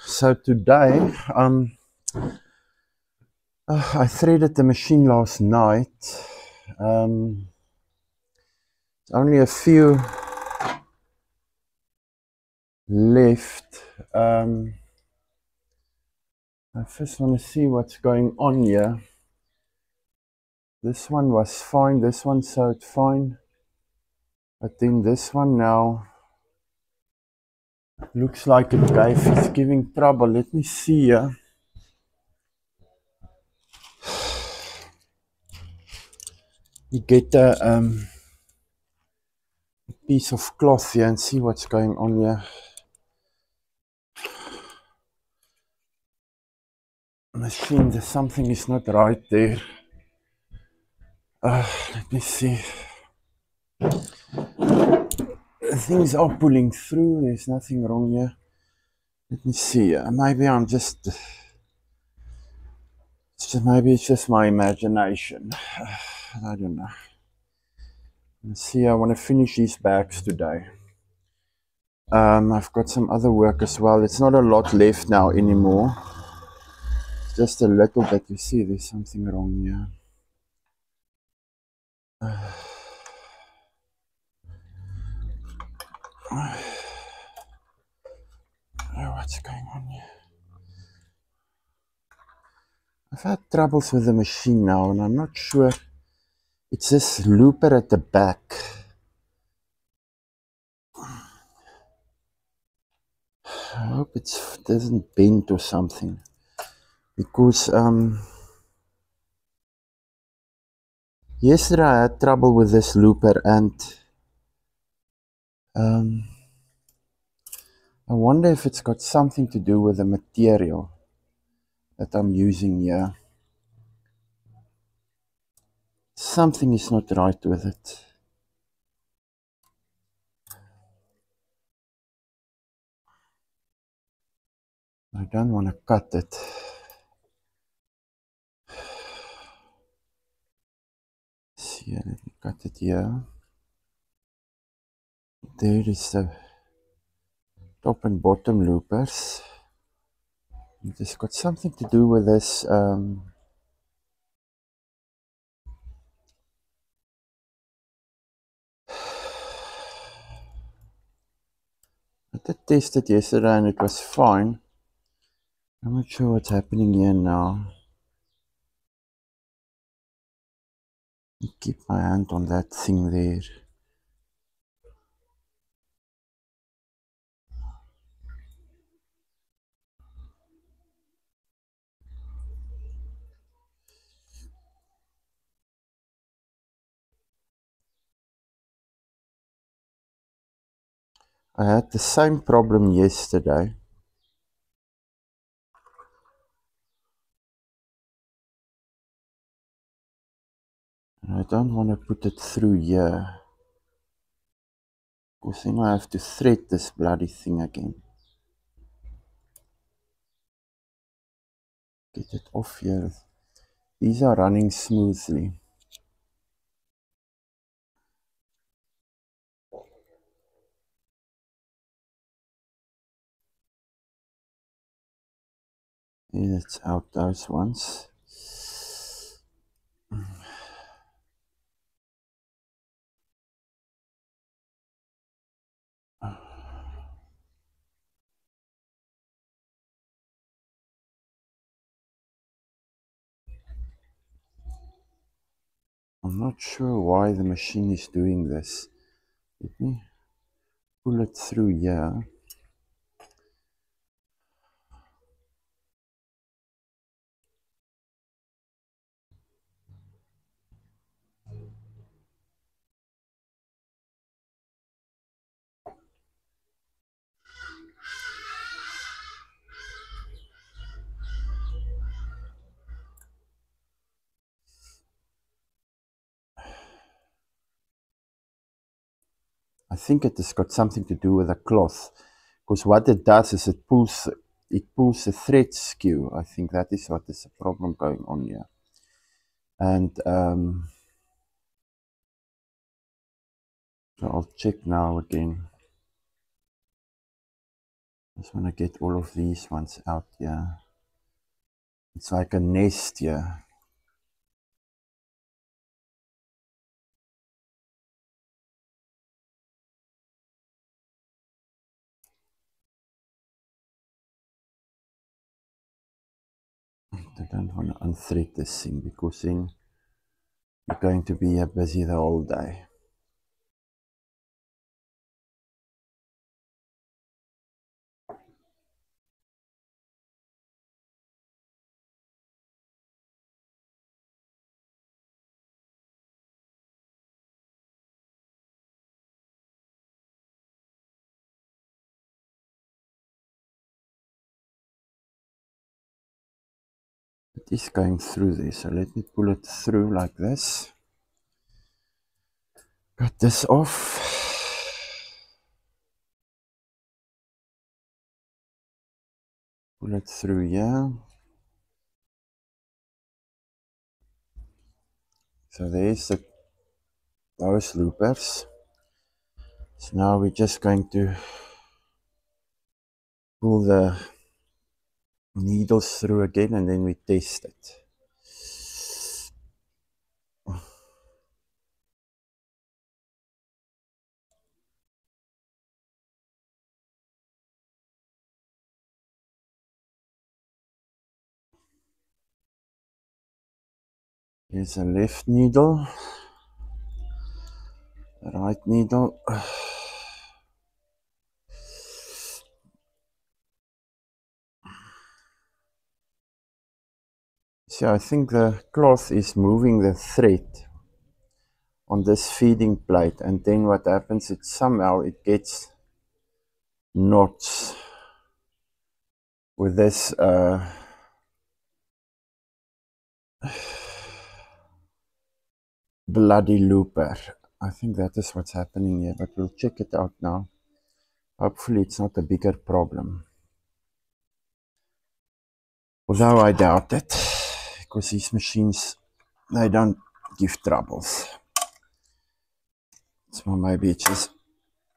So today, I threaded the machine last night. Only a few left. I first want to see what's going on here. This one was fine. This one sewed fine. But then this one now looks like it's giving trouble. Let me see here. You get a piece of cloth here and see what's going on here. Machine, there's something is not right there. Let me see. Things are pulling through. There's nothing wrong here. Let me see. Maybe maybe it's just my imagination. I don't know. Let's see. I want to finish these bags today. I've got some other work as well. It's not a lot left now anymore. It's just a little bit. You see, there's something wrong here. What's going on here? I've had troubles with the machine now, and I'm not sure. It's this looper at the back. I hope it doesn't bend or something, because yesterday I had trouble with this looper, and I wonder if it's got something to do with the material that I'm using here. Something is not right with it. I don't want to cut it. See, let me cut it here. There is the top and bottom loopers. It's got something to do with this I did test it yesterday and it was fine. I'm not sure what's happening here now. Keep my hand on that thing there. I had the same problem yesterday. And I don't want to put it through here, because then I have to thread this bloody thing again. Get it off here. These are running smoothly. Let's out those ones. I'm not sure why the machine is doing this. Let me pull it through here. I think it has got something to do with the cloth, because what it does is it pulls the thread skew. I think that is what is the problem going on here. And so I'll check now again. Just want to get all of these ones out here. It's like a nest here. I don't want to unthread this thing because then you're going to be busy the whole day. It is going through there, so let me pull it through like this. Cut this off. Pull it through here. So there's those loopers. So now we're just going to pull the needles through again and then we test it. Here's a left needle, the right needle. So I think the cloth is moving the thread on this feeding plate, and then what happens, it somehow it gets knots with this bloody looper. I think that is what's happening here, but we'll check it out now. Hopefully it's not a bigger problem. Although I doubt it, because these machines, they don't give troubles. So maybe it's just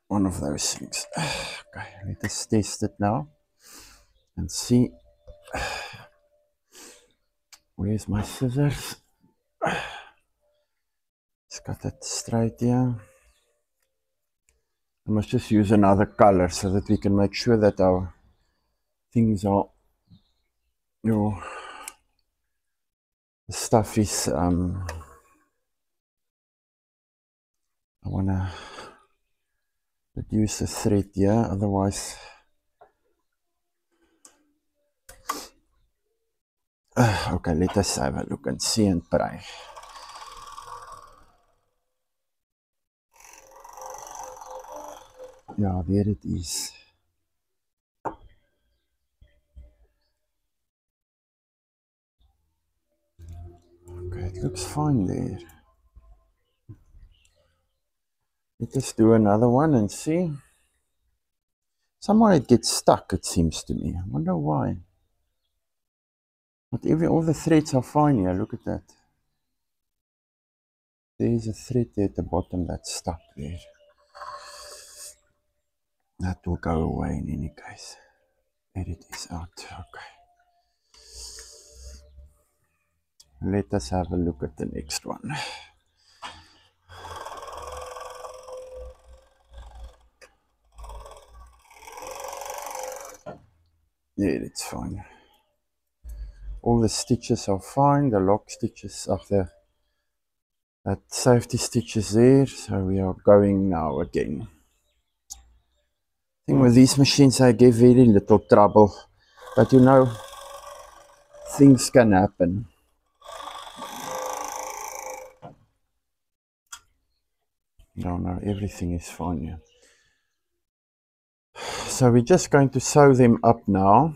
one of those things. Okay, let us test it now and see. Where's my scissors? Let's cut it straight here. I must just use another color so that we can make sure that our things are, you know, the stuff is, I want to reduce the thread here, otherwise, okay, let us have a look and see and pray. Yeah, there it is. Okay, it looks fine there. Let us do another one and see. Somehow it gets stuck, it seems to me. I wonder why. But all the threads are fine here, look at that. There's a thread there at the bottom that's stuck there. That will go away in any case. There it is out, okay. Let us have a look at the next one. Yeah, it's fine. All the stitches are fine. The lock stitches are there. That safety stitch is there. So we are going now again. Thing with these machines, I give very little trouble. But you know, things can happen. No, everything is fine here. So we're just going to sew them up now.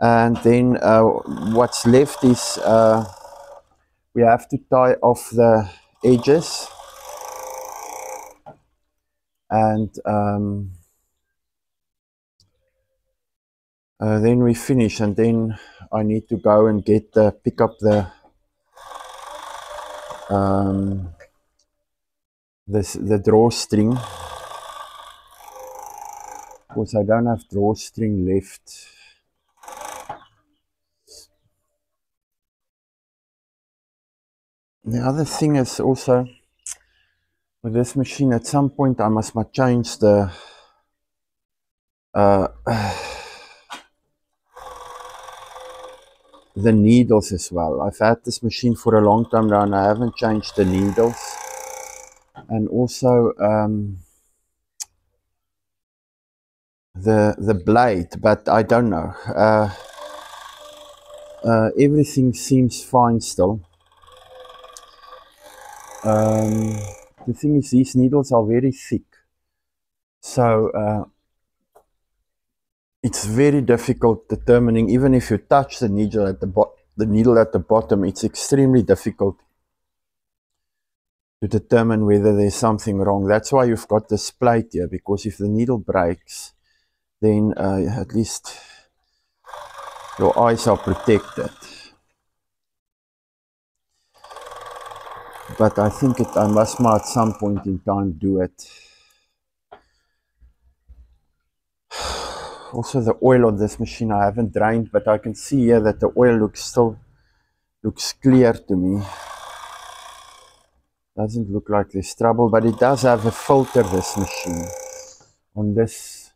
And then what's left is we have to tie off the edges. And then we finish, and then I need to go and pick up the drawstring. because I don't have drawstring left. The other thing is also with this machine, at some point I must change the needles as well. I've had this machine for a long time now and I haven't changed the needles. And also the blade, but I don't know. Everything seems fine still. The thing is, these needles are very thick, so it's very difficult determining. Even if you touch the needle at the bottom, it's extremely difficult to determine whether there's something wrong. That's why you've got this plate here, because if the needle breaks, then at least your eyes are protected. But I think I must at some point in time do it. Also, the oil on this machine I haven't drained, but I can see here that the oil still looks clear to me. Doesn't look like there's trouble, but it does have a filter, this machine. On this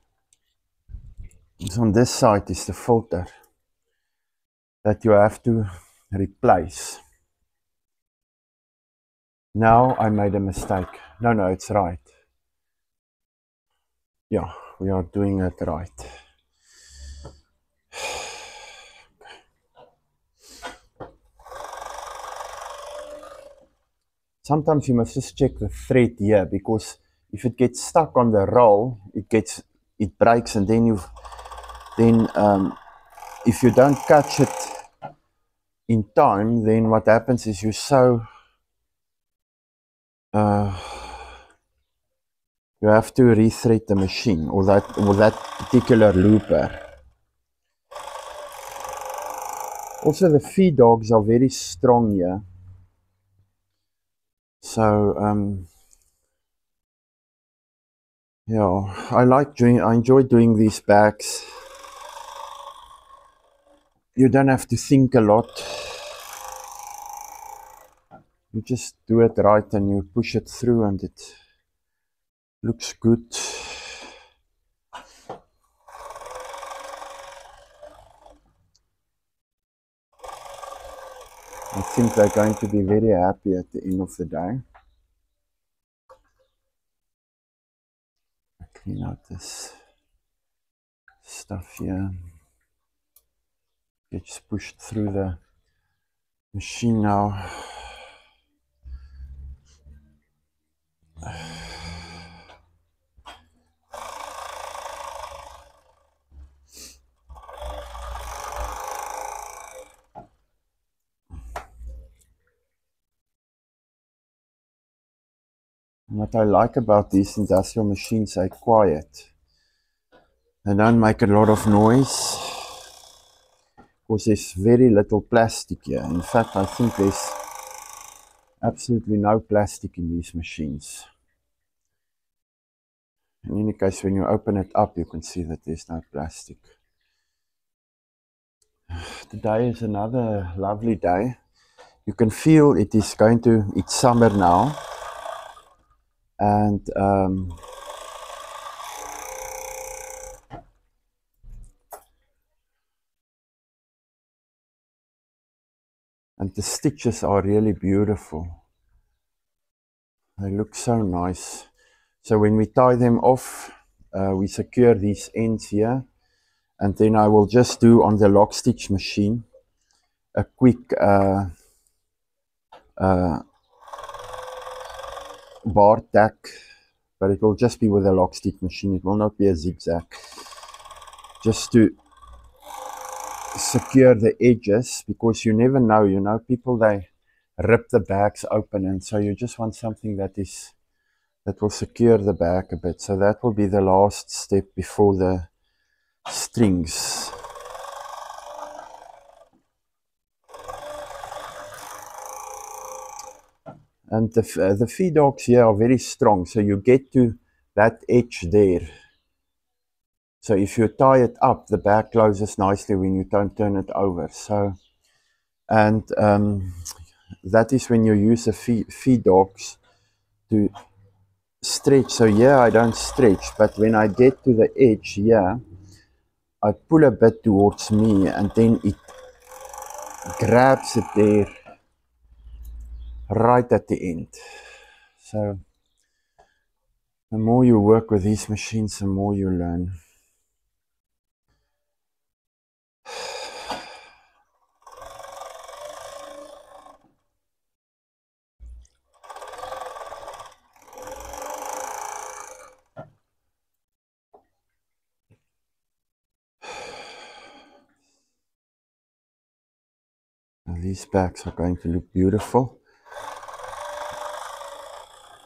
side is the filter that you have to replace. Now I made a mistake. No, it's right. Yeah, we are doing it right. Sometimes you must just check the thread here, because if it gets stuck on the roll, it breaks, and then if you don't catch it in time, then what happens is you have to rethread the machine, or that particular looper. Also, the feed dogs are very strong here, so yeah, I enjoy doing these bags. You don't have to think a lot. You just do it right and you push it through and it looks good. I think they're going to be very happy at the end of the day. I clean out this stuff here. Gets pushed through the machine now. What I like about these industrial machines, they're quiet. They don't make a lot of noise, because there's very little plastic here. In fact, I think there's absolutely no plastic in these machines. In any case, when you open it up, you can see that there's no plastic. Today is another lovely day. You can feel it's summer now. And the stitches are really beautiful. They look so nice. So when we tie them off, we secure these ends here, and then I will just do on the lock stitch machine a quick bar tack, but it will just be with a lock stitch machine. It will not be a zigzag, just to secure the edges, because you never know, people, they rip the bags open, and so you just want something that will secure the bag a bit. So that will be the last step before the strings. And the feed dogs here are very strong, so you get to that edge there, So if you tie it up, the bag closes nicely when you don't turn it over. So, and that is when you use the feed dogs to stretch. So here I don't stretch, but when I get to the edge here, I pull a bit towards me and then it grabs it there right at the end. So the more you work with these machines, the more you learn. Now these bags are going to look beautiful.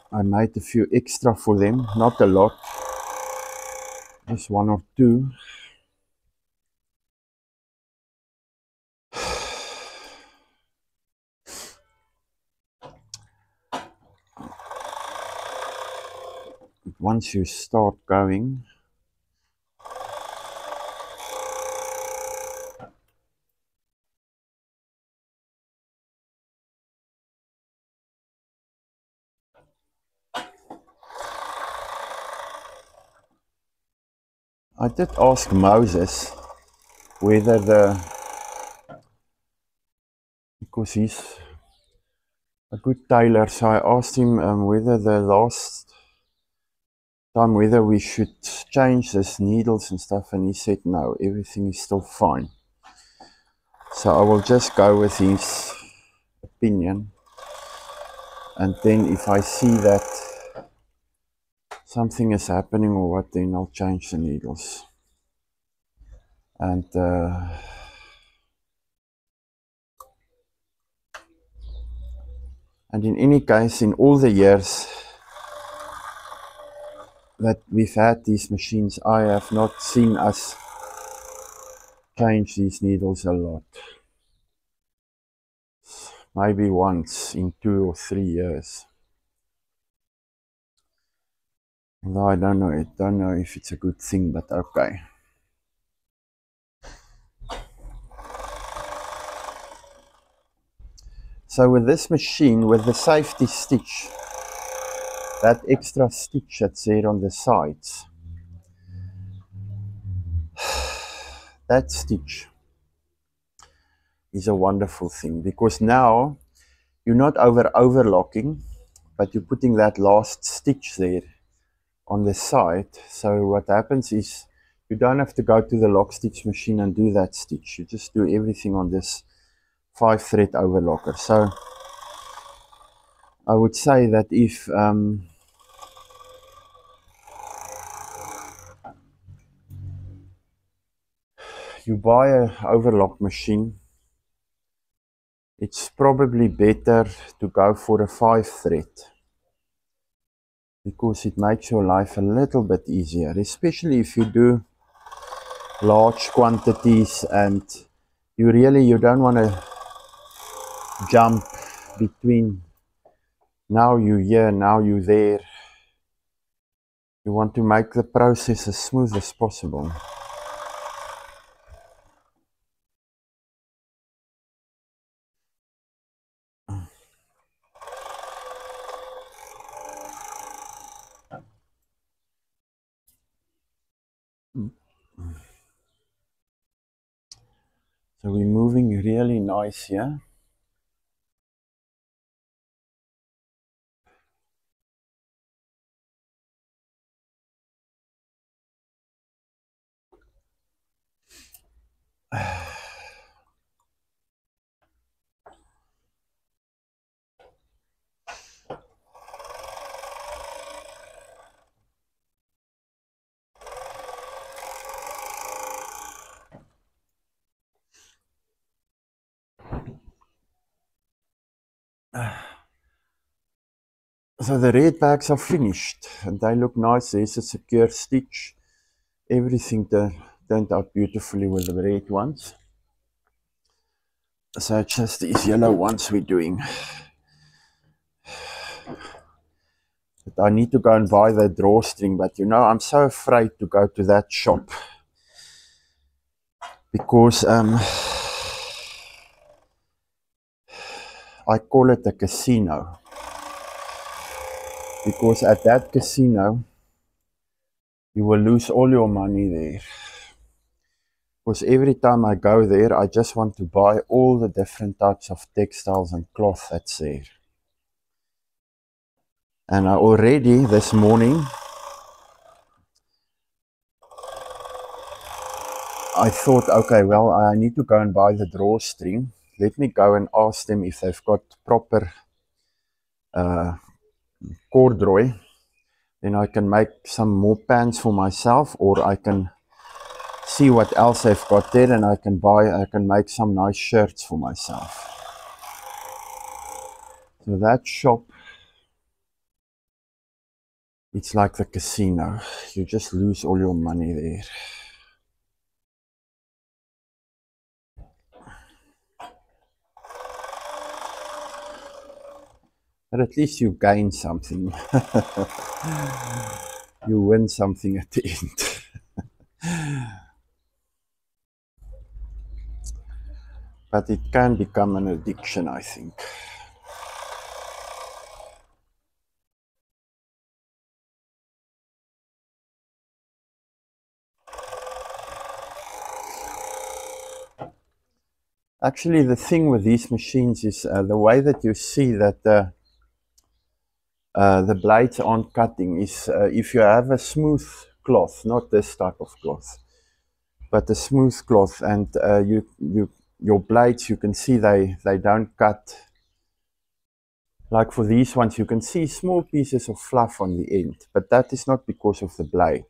I made a few extra for them, not a lot, just one or two. Once you start going, I did ask Moses whether because he's a good tailor, so I asked him whether the last time whether we should change this needles and stuff, and he said no, everything is still fine. So I will just go with his opinion, and then if I see that something is happening or what, then I'll change the needles. And in any case, in all the years that we've had these machines, I have not seen us change these needles a lot. Maybe once in 2 or 3 years. Although I don't know if it's a good thing, but okay. So with this machine, with the safety stitch, that extra stitch that's there on the sides, that stitch is a wonderful thing, because now you're not overlocking, but you're putting that last stitch there on the side. So what happens is you don't have to go to the lock stitch machine and do that stitch. You just do everything on this 5-thread overlocker. So I would say that if you buy an overlock machine, it's probably better to go for a 5-thread, because it makes your life a little bit easier, especially if you do large quantities and you don't want to jump between now you here, now you there. You want to make the process as smooth as possible. So we're moving really nice here. So the red bags are finished and they look nice. There's a secure stitch. Everything turned out beautifully with the red ones. So it's just these yellow ones we're doing. But I need to go and buy the drawstring, but you know, I'm so afraid to go to that shop because I call it a casino, because at that casino you will lose all your money there. Because every time I go there, I just want to buy all the different types of textiles and cloth that's there. And I already this morning, I thought, okay, well, I need to go and buy the drawstring. Let me go and ask them if they've got proper corduroy. Then I can make some more pants for myself, or I can see what else they've got there, and I can make some nice shirts for myself. So that shop, it's like the casino. You just lose all your money there. But at least you gain something. You win something at the end. But it can become an addiction, I think. Actually, the thing with these machines is the way that you see that the blades aren't cutting is if you have a smooth cloth, not this type of cloth, but a smooth cloth, and your blades, you can see they don't cut. Like for these ones, you can see small pieces of fluff on the end, but that is not because of the blade.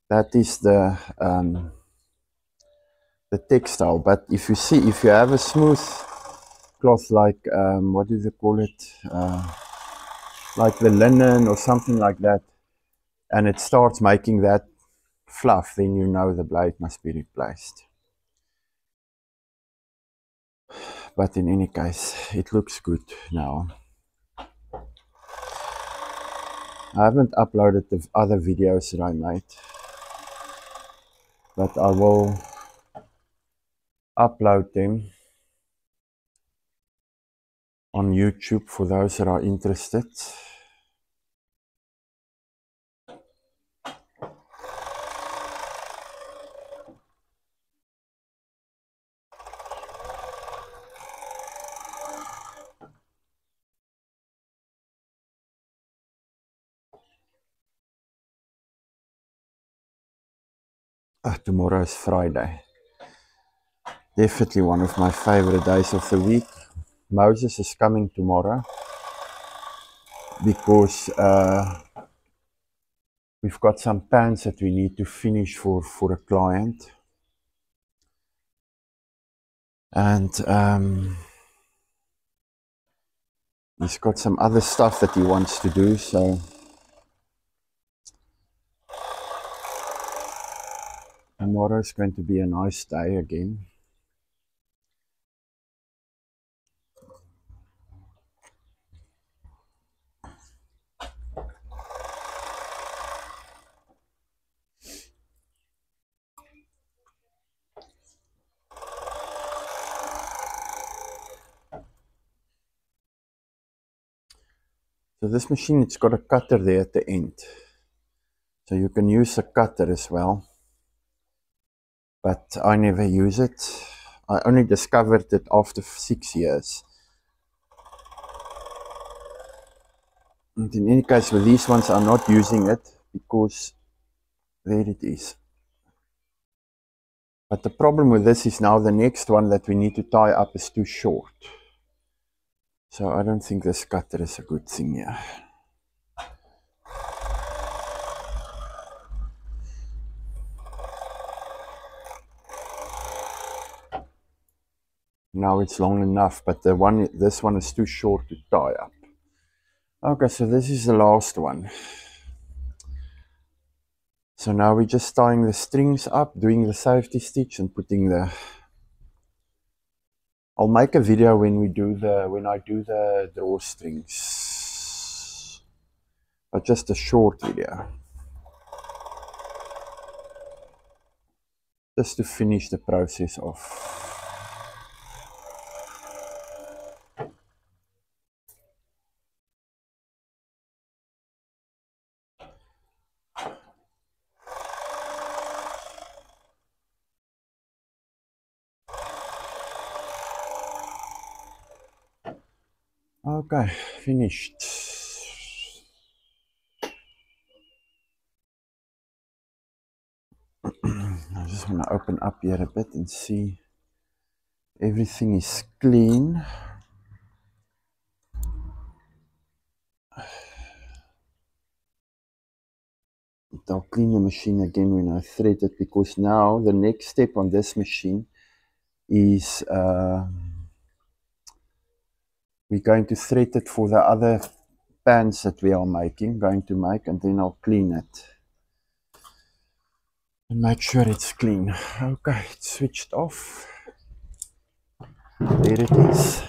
That is the textile. But if you have a smooth cloth, like what do they call it? Like the linen or something like that, and it starts making that fluff, then you know the blade must be replaced. But in any case, it looks good now. I haven't uploaded the other videos that I made, but I will upload them on YouTube for those that are interested. Tomorrow is Friday. Definitely one of my favorite days of the week. Moses is coming tomorrow because we've got some pants that we need to finish for a client. And he's got some other stuff that he wants to do, so tomorrow is going to be a nice day again. So this machine, it's got a cutter there at the end. So you can use a cutter as well. But I never use it. I only discovered it after 6 years. And in any case, with these ones, I'm not using it because there it is. But the problem with this is now the next one that we need to tie up is too short. So I don't think this cutter is a good thing here. Now it's long enough, but this one is too short to tie up. Okay, so this is the last one. So now we're just tying the strings up, doing the safety stitch and putting the... I'll make a video when I do the drawstrings. but just a short video, just to finish the process off. Okay, finished. I just want to open up here a bit and see everything is clean. I'll clean the machine again when I thread it, because now the next step on this machine is we're going to thread it for the other pans that we are going to make, and then I'll clean it and make sure it's clean. Okay, it's switched off. There it is.